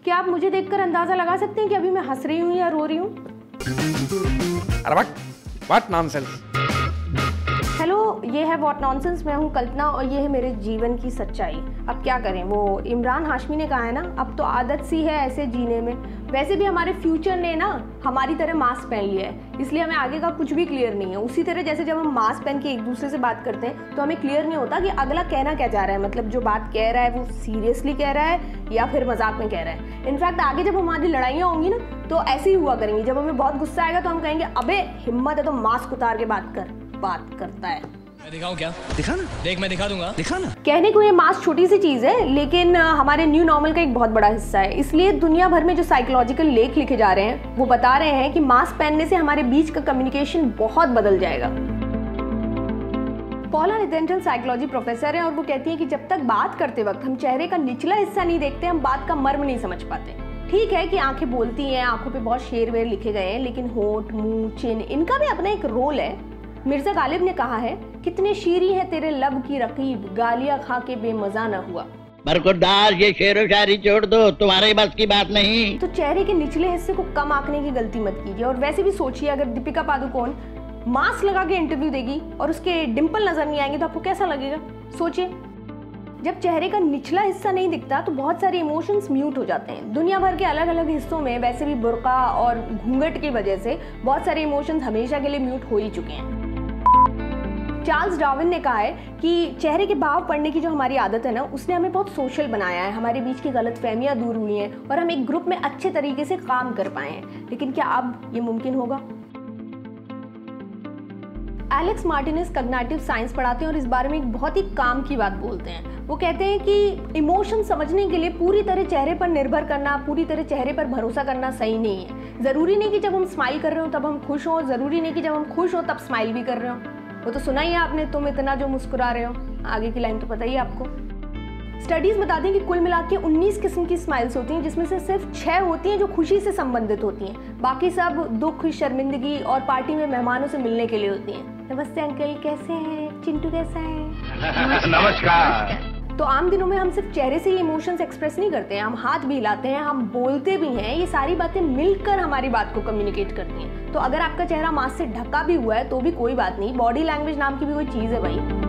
क्या आप मुझे देखकर अंदाजा लगा सकते हैं कि अभी मैं हंस रही हूँ या रो रही हूँ? अरे व्हाट नॉनसेंस। हेलो, ये है व्हाट नॉनसेंस। मैं हूँ कल्पना और ये है मेरे जीवन की सच्चाई। अब क्या करें, वो इमरान हाशमी ने कहा है ना, अब तो आदत सी है ऐसे जीने में। वैसे भी हमारे फ्यूचर ने ना हमारी तरह मास्क पहन लिया है, इसलिए हमें आगे का कुछ भी क्लियर नहीं है। उसी तरह जैसे जब हम मास्क पहन के एक दूसरे से बात करते हैं तो हमें क्लियर नहीं होता कि अगला कहना क्या चाह रहा है, मतलब जो बात कह रहा है वो सीरियसली कह रहा है या फिर मजाक में कह रहा है। इनफैक्ट आगे जब हमारी लड़ाइयाँ होंगी ना तो ऐसे ही हुआ करेंगी। जब हमें बहुत गुस्सा आएगा तो हम कहेंगे अबे हिम्मत है तो मास्क उतार के बात करता है। मैं दिखाऊं क्या? दिखा ना, देख मैं दिखा दूंगा, दिखा ना। कहने को ये मास्क छोटी सी चीज है, लेकिन हमारे न्यू नॉर्मल का एक बहुत बड़ा हिस्सा है। इसलिए दुनिया भर में जो साइकोलॉजिकल लेख लिखे जा रहे हैं वो बता रहे हैं कि मास्क पहनने से हमारे बीच का कम्युनिकेशन बहुत बदल जाएगा। पॉला नितेंटल साइकोलॉजी प्रोफेसर है और वो कहती है कि जब तक बात करते वक्त हम चेहरे का निचला हिस्सा नहीं देखते, हम बात का मर्म नहीं समझ पाते। ठीक है कि आंखें बोलती हैं, आंखों पे बहुत शेर वेर लिखे गए हैं, लेकिन होंठ, मुंह, चिन, इनका भी अपना एक रोल है। मिर्जा गालिब ने कहा है, कितने शीरी है तेरे लब की रकीब, गालियां खा के बेमजा न हुआ। बरखुरदार, ये शेरो शायरी छोड़ दो, तुम्हारे बस की बात नहीं। तो चेहरे के निचले हिस्से को कम आंकने की गलती मत कीजिए। और वैसे भी सोचिए, अगर दीपिका पादुकोण मास्क लगा के इंटरव्यू देगी और उसके डिंपल नजर नहीं आएंगे तो आपको कैसा लगेगा? सोचिए, जब चेहरे का निचला हिस्सा नहीं दिखता तो बहुत सारे इमोशंस म्यूट हो जाते हैं। दुनिया भर के अलग अलग हिस्सों में वैसे भी बुर्का और घूंघट की वजह से बहुत सारे इमोशंस हमेशा के लिए म्यूट हो ही चुके हैं। चार्ल्स डार्विन ने कहा है कि चेहरे के भाव पढ़ने की जो हमारी आदत है ना, उसने हमें बहुत सोशल बनाया है। हमारे बीच की गलतफहमियां दूर हुई हैं और हम एक ग्रुप में अच्छे तरीके से काम कर पाए हैं। लेकिन क्या अब ये मुमकिन होगा? एलेक्स मार्टिनेज कॉग्निटिव साइंस पढ़ाते हैं और इस बारे में एक बहुत ही काम की बात बोलते हैं। वो कहते हैं कि इमोशन समझने के लिए पूरी तरह चेहरे पर निर्भर करना, पूरी तरह चेहरे पर भरोसा करना सही नहीं है। जरूरी नहीं कि जब हम स्माइल कर रहे हो तब हम खुश हो, जरूरी नहीं कि जब हम खुश हो तब स्माइल भी कर रहे हो। वो तो सुना ही है आपने, तुम इतना जो मुस्कुरा रहे हो। आगे की लाइन तो पता ही है आपको। स्टडीज बताती हैं कि कुल मिला के 19 किस्म की स्माइल्स होती हैं, जिसमें से सिर्फ 6 होती हैं जो खुशी से संबंधित होती हैं। बाकी सब दुख, शर्मिंदगी और पार्टी में मेहमानों से मिलने के लिए होती हैं। नमस्ते अंकल, कैसे हैं? चिंटू कैसा है? नमस्कार। तो आम दिनों में हम सिर्फ चेहरे से ही इमोशंस एक्सप्रेस नहीं करते हैं, हम हाथ भी हिलाते हैं, हम बोलते भी हैं। ये सारी बातें मिलकर हमारी बात को कम्युनिकेट करती हैं। तो अगर आपका चेहरा मास्क से ढका भी हुआ है तो भी कोई बात नहीं, बॉडी लैंग्वेज नाम की भी कोई चीज़ है भाई।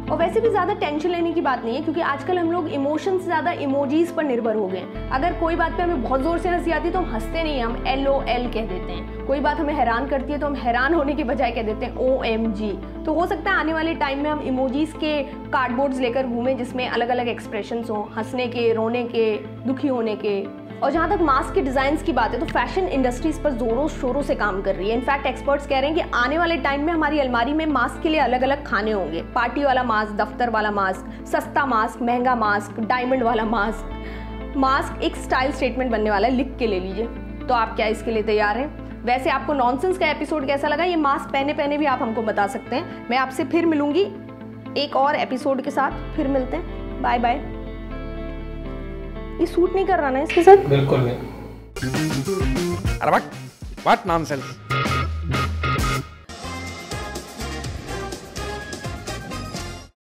और वैसे भी ज़्यादा टेंशन लेने की बात नहीं है, क्योंकि आजकल हम लोग इमोशन से ज़्यादा इमोजीज पर निर्भर हो गए हैं। अगर कोई बात पे हमें बहुत ज़ोर से हंसी आती है तो हम हंसते नहीं, हम LOL कह देते हैं। कोई बात हमें हैरान करती है तो हम हैरान होने की बजाय कह देते हैं OMG। तो हो सकता है आने वाले टाइम में हम इमोजीज के कार्डबोर्ड्स लेकर घूमें जिसमें अलग अलग एक्सप्रेशंस हों, हंसने के, रोने के, दुखी होने के। और जहाँ तक मास्क के डिज़ाइंस की बात है तो फैशन इंडस्ट्री इस पर जोरों शोरों से काम कर रही है। इनफैक्ट एक्सपर्ट्स कह रहे हैं कि आने वाले टाइम में हमारी अलमारी में मास्क के लिए अलग अलग खाने होंगे। पार्टी वाला मास्क, दफ्तर वाला मास्क, सस्ता मास्क, महंगा मास्क, डायमंड वाला मास्क। मास्क एक स्टाइल स्टेटमेंट बनने वाला है, लिख के ले लीजिए। तो आप क्या इसके लिए तैयार हैं? वैसे आपको नॉनसेंस का एपिसोड कैसा लगा, ये मास्क पहने भी आप हमको बता सकते हैं। मैं आपसे फिर मिलूंगी एक और एपिसोड के साथ। फिर मिलते हैं, बाय बाय। ये सूट नहीं कर रहा ना इसके साथ? बिल्कुल नहीं। अरे व्हाट नॉनसेंस।